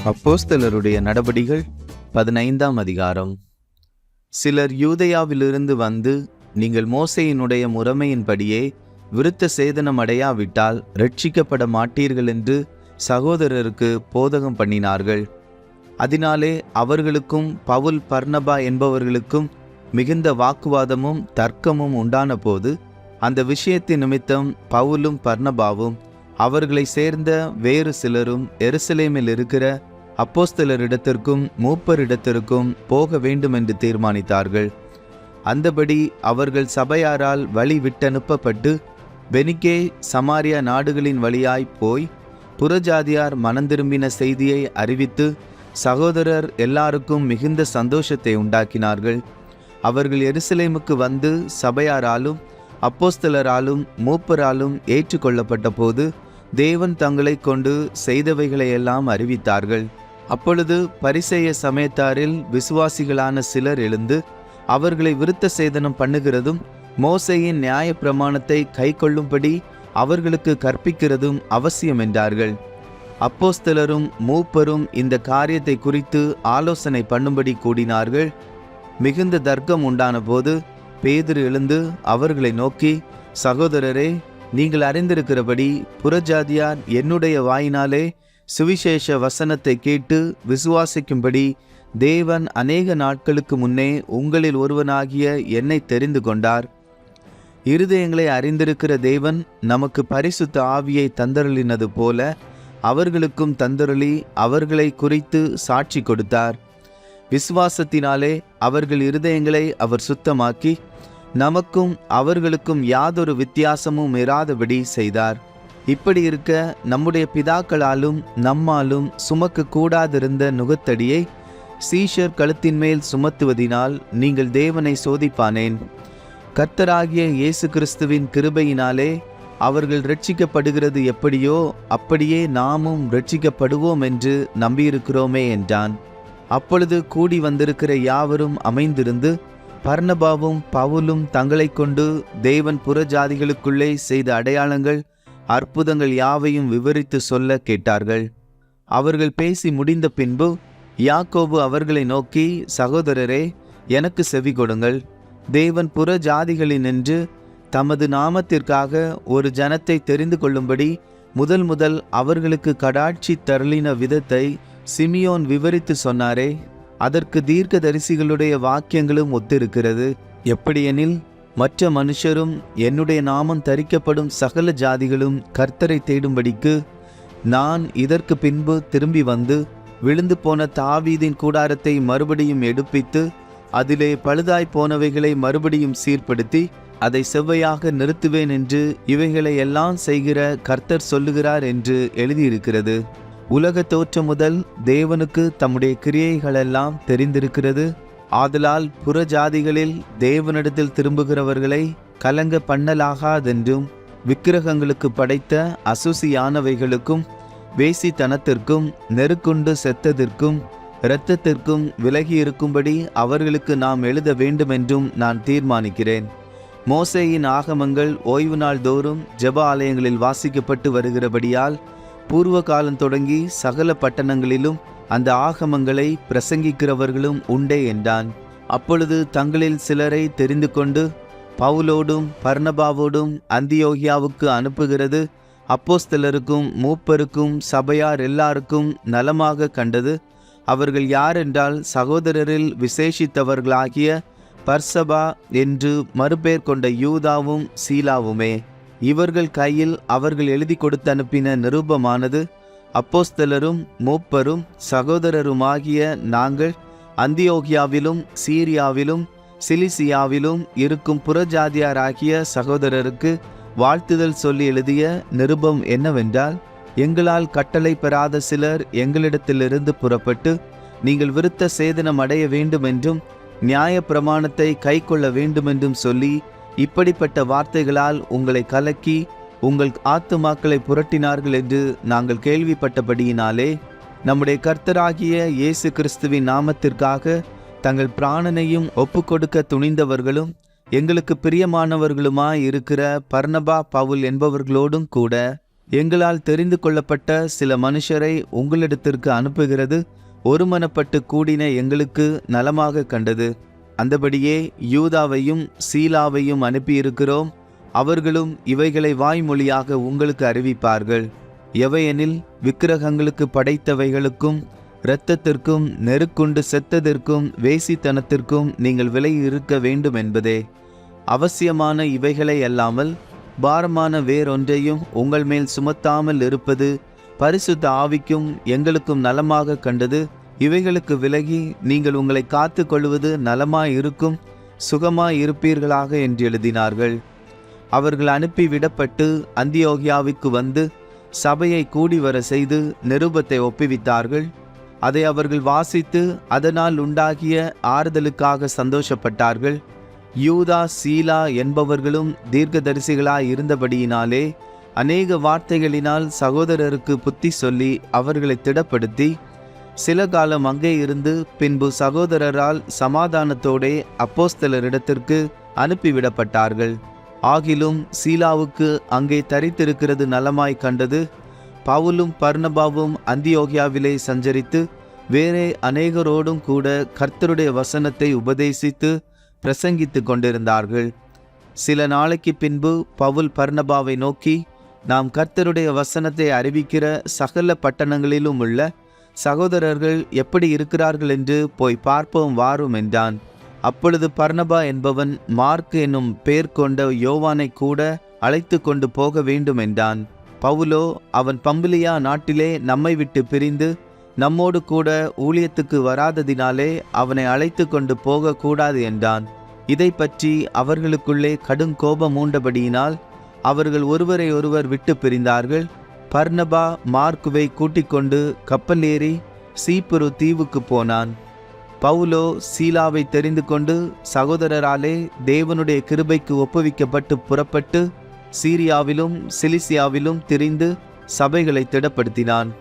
அப்போஸ்தலருடைய நடபடிகள் 15ஆம் அதிகாரம். சிலர் யூதேயாவிலிருந்து வந்து, நீங்கள் மோசேயினுடைய முறைமையின்படியே விருத்த சேதனம் அடையாவிட்டால் இரட்சிக்கப்பட மாட்டீர்கள் என்று சகோதரருக்கு போதகம் பண்ணினார்கள். அதனாலே அவர்களுக்கும் பவுல் பர்னபா என்பவர்களுக்கும் மிகுந்த வாக்குவாதமும் தர்க்கமும் உண்டான போது, அந்த விஷயத்தின் நிமித்தம் பவுலும் பர்னபாவும் அவர்களை சேர்ந்த வேறு சிலரும் எருசலேமில் இருக்கிற அப்போஸ்தலரிடத்திற்கும் மூப்பரிடத்திற்கும் போக வேண்டும் என்று தீர்மானித்தார்கள். அந்தபடி அவர்கள் சபையாரால் வழி விட்டனுப்பப்பட்டு பெனிக்கே சமாரியா நாடுகளின் வழியாய் போய் புறஜாதியார் மனந்திரும்பின செய்தியை அறிவித்து சகோதரர் எல்லாருக்கும் மிகுந்த சந்தோஷத்தை உண்டாக்கினார்கள். அவர்கள் எருசலேமுக்கு வந்து சபையாராலும் அப்போஸ்தலராலும் மூப்பராலும் ஏற்றுக்கொள்ளப்பட்ட போது தேவன் தங்களை கொண்டு செய்தவைகளையெல்லாம் அறிவித்தார்கள். அப்பொழுது பரிசேய சமயத்தாரில் விசுவாசிகளான சிலர் எழுந்து அவர்களை விருத்த சேதனம் பண்ணுகிறதும் மோசேயின் நியாய பிரமாணத்தை கை கொள்ளும்படி அவர்களுக்கு கற்பிக்கிறதும் அவசியம் என்றார்கள். அப்போஸ்தலரும் மூப்பரும் இந்த காரியத்தை குறித்து ஆலோசனை பண்ணும்படி கூடினார்கள். மிகுந்த தர்க்கம் உண்டான போது பேதுரு எழுந்து அவர்களை நோக்கி, சகோதரரே, நீங்கள் அறிந்திருக்கிறபடி புறஜாதியார் என்னுடைய வாயினாலே சுவிசேஷ வசனத்தை கேட்டு விசுவாசிக்கும்படி தேவன் அநேக நாட்களுக்கு முன்னே உங்களில் ஒருவனாகிய என்னை தெரிந்து கொண்டார். இருதயங்களை அறிந்திருக்கிற தேவன் நமக்கு பரிசுத்த ஆவியை தந்தருளினது போல அவர்களுக்கும் தந்தருளி அவர்களை குறித்து சாட்சி கொடுத்தார். விசுவாசத்தினாலே அவர்கள் இருதயங்களை அவர் சுத்தமாக்கி நமக்கும் அவர்களுக்கும் யாதொரு வித்தியாசமும் இராதபடி செய்தார். இப்படி இருக்க நம்முடைய பிதாக்களாலும் நம்மாலும் சுமக்க கூடாதிருந்த நுகத்தடியை சீஷர் கழுத்தின் மேல் சுமத்துவதினால் நீங்கள் தேவனை சோதிப்பானேன். கர்த்தராகிய இயேசு கிறிஸ்துவின் கிருபையினாலே அவர்கள் இரட்சிக்கப்படுகிறது எப்படியோ அப்படியே நாமும் இரட்சிக்கப்படுவோம் என்று நம்பியிருக்கிறோமே என்றான். அப்பொழுது கூடி வந்திருக்கிற யாவரும் அமைந்திருந்து பர்னபாவும் பவுலும் தங்களை கொண்டு தேவன் புறஜாதிகளுக்குள்ளே செய்த அடையாளங்கள் அற்புதங்கள் யாவையும் விவரித்து சொல்ல கேட்டார்கள். அவர்கள் பேசி முடிந்த பின்பு யாக்கோபு அவர்களை நோக்கி, சகோதரரே, எனக்கு செவி கொடுங்கள். தேவன் புறஜாதிகளினின்று தமது நாமத்திற்காக ஒரு ஜனத்தை தெரிந்து கொள்ளும்படி முதல் அவர்களுக்கு கடாட்சி தருளின விதத்தை சிமியோன் விவரித்து சொன்னாரே, அதற்கு தீர்க்கதரிசிகளுடைய வாக்கியங்களும் ஒத்திருக்கிறது. எப்படியெனில், மற்ற மனுஷரும் என்னுடைய நாமம் தரிக்கப்படும் சகல ஜாதிகளும் கர்த்தரை தேடும்படிக்கு நான் இதற்கு பின்பு திரும்பி வந்து விழுந்து போன தாவீதின் கூடாரத்தை மறுபடியும் எடுப்பித்து அதிலே பழுதாய் போனவைகளை மறுபடியும் சீர்படுத்தி அதை செவ்வையாக நிறுத்துவேன் என்று இவைகளை எல்லாம் செய்கிற கர்த்தர் சொல்லுகிறார் என்று எழுதியிருக்கிறது. உலக தோற்றம் முதல் தேவனுக்கு தம்முடைய கிரியைகளெல்லாம் தெரிந்திருக்கிறது. ஆதலால் புறஜாதிகளில் தேவனிடத்தில் திரும்புகிறவர்களை கலங்க பண்ணலாகாதென்றும் விக்கிரகங்களுக்கு படைத்த அசுசியானவைகளுக்கும் வேசித்தனத்திற்கும் நெருக்குண்டு செத்ததற்கும் இரத்தத்திற்கும் விலகி இருக்கும்படி அவர்களுக்கு நாம் எழுத வேண்டுமென்றும் நான் தீர்மானிக்கிறேன். மோசேயின் ஆகமங்கள் ஓய்வு நாள் தோறும் ஜெப ஆலயங்களில் வாசிக்கப்பட்டு வருகிறபடியால் பூர்வ காலம் தொடங்கி சகல பட்டணங்களிலும் அந்த ஆகமங்களை பிரசங்கிக்கிறவர்களும் உண்டே என்றான். அப்பொழுது தங்களில் சிலரை தெரிந்து கொண்டு பவுலோடும் பர்னபாவோடும் அந்தியோகியாவுக்கு அனுப்புகிறது அப்போஸ்தலருக்கும் மூப்பருக்கும் சபையார் எல்லாருக்கும் நலமாக கண்டது. அவர்கள் யாரென்றால் சகோதரரில் விசேஷித்தவர்களாகிய பர்சபா என்று மறுபேர் கொண்ட யூதாவும் சீலாவுமே. இவர்கள் கையில் அவர்கள் எழுதி கொடுத்து அனுப்பின நிருபமானது, அப்போஸ்தலரும் மூப்பரும் சகோதரருமாகிய நாங்கள் அந்தியோகியாவிலும் சீரியாவிலும் சிலிசியாவிலும் இருக்கும் புறஜாதியாராகிய சகோதரருக்கு வாழ்த்துதல் சொல்லி எழுதிய நிருபம் என்னவென்றால், எங்களால் கட்டளை பெறாத சிலர் எங்களிடத்திலிருந்து புறப்பட்டு நீங்கள் விருத்த சேதனம் அடைய வேண்டுமென்றும் நியாய பிரமாணத்தை கை கொள்ள வேண்டுமென்றும் சொல்லி இப்படிப்பட்ட வார்த்தைகளால் உங்களை கலக்கி உங்கள் ஆத்துமாக்களை புரட்டினார்கள் என்று நாங்கள் கேள்விப்பட்டபடியினாலே நம்முடைய கர்த்தராகிய இயேசு கிறிஸ்துவின் நாமத்திற்காக தங்கள் பிராணனையும் ஒப்புக்கொடுக்க துணிந்தவர்களும் எங்களுக்கு பிரியமானவர்களுமாய் இருக்கிற பர்னபா பவுல் என்பவர்களோடும் கூட எங்களால் தெரிந்து கொள்ளப்பட்ட சில மனுஷரை உங்களிடத்திற்கு அனுப்புகிறது ஒருமனப்பட்டு கூடின எங்களுக்கு நலமாக கண்டது. அந்தபடியே யூதாவையும் சீலாவையும் அனுப்பியிருக்கிறோம். அவர்களும் இவைகளை வாய்மொழியாக உங்களுக்கு அறிவிப்பார்கள். எவையெனில் விக்கிரகங்களுக்கு படைத்தவைகளுக்கும் இரத்தத்திற்கும் நெருக்குண்டு செத்ததற்கும் வேசித்தனத்திற்கும் நீங்கள் விலை இருக்க வேண்டும் என்பதே. அவசியமான இவைகளை அல்லாமல் பாரமான வேறொன்றையும் உங்கள் மேல் சுமத்தாமல் இருப்பது பரிசுத்த ஆவிக்கும் எங்களுக்கும் நலமாக கண்டது. இவைகளுக்கு விலகி நீங்கள் உங்களை காத்து கொள்வது நலமாயிருக்கும், சுகமாயிருப்பீர்களாக என்று எழுதினார்கள். அவர்கள் அனுப்பிவிடப்பட்டு அந்தியோகியாவுக்கு வந்து சபையை கூடி வர செய்து நிருபத்தை ஒப்புவித்தார்கள். அதை அவர்கள் வாசித்து அதனால் உண்டாகிய ஆறுதலுக்காக சந்தோஷப்பட்டார்கள். யூதா சீலா என்பவர்களும் தீர்க்கதரிசிகளாய் இருந்தபடியினாலே அநேக வார்த்தைகளினால் சகோதரருக்கு புத்தி சொல்லி அவர்களை திடப்படுத்தி சில காலம் அங்கே இருந்து பின்பு சகோதரரால் சமாதானத்தோடே அப்போஸ்தலரிடத்திற்கு அனுப்பிவிடப்பட்டார்கள். ஆகிலும் சீலாவுக்கு அங்கே தரித்திருக்கிறது நலமாய் கண்டது. பவுலும் பர்னபாவும் அந்தியோகியாவிலே சஞ்சரித்து வேறே அநேகரோடும் கூட கர்த்தருடைய வசனத்தை உபதேசித்து பிரசங்கித்து கொண்டிருந்தார்கள். சில நாளைக்கு பின்பு பவுல் பர்னபாவை நோக்கி, நாம் கர்த்தருடைய வசனத்தை அறிவிக்கிற சகல பட்டணங்களிலும் உள்ள சகோதரர்கள் எப்படி இருக்கிறார்கள் என்று போய் பார்ப்போம் வாரும் என்றான். அப்பொழுது பர்னபா என்பவன் மார்க் என்னும் பேர் கொண்ட யோவானை கூட அழைத்து கொண்டு போக வேண்டும் என்றான். பவுலோ, அவன் பம்பிலியா நாட்டிலே நம்மை விட்டு பிரிந்து நம்மோடு கூட ஊழியத்துக்கு வராததினாலே அவனை அழைத்து கொண்டு போகக்கூடாது என்றான். இதை பற்றி அவர்களுக்குள்ளே கடும் கோபம் மூண்டபடியினால் அவர்கள் ஒருவரை ஒருவர் விட்டு பிரிந்தார்கள். பர்னபா மார்க்குவை கூட்டிக் கொண்டு கப்பல் ஏறி சீப்புரு தீவுக்கு போனான். பவுலோ சீலாவை தெரிந்து கொண்டு சகோதரராலே தேவனுடைய கிருபைக்கு ஒப்புவிக்கப்பட்டு புறப்பட்டு சீரியாவிலும் சிலிசியாவிலும் திரிந்து சபைகளை திடப்படுத்தினான்.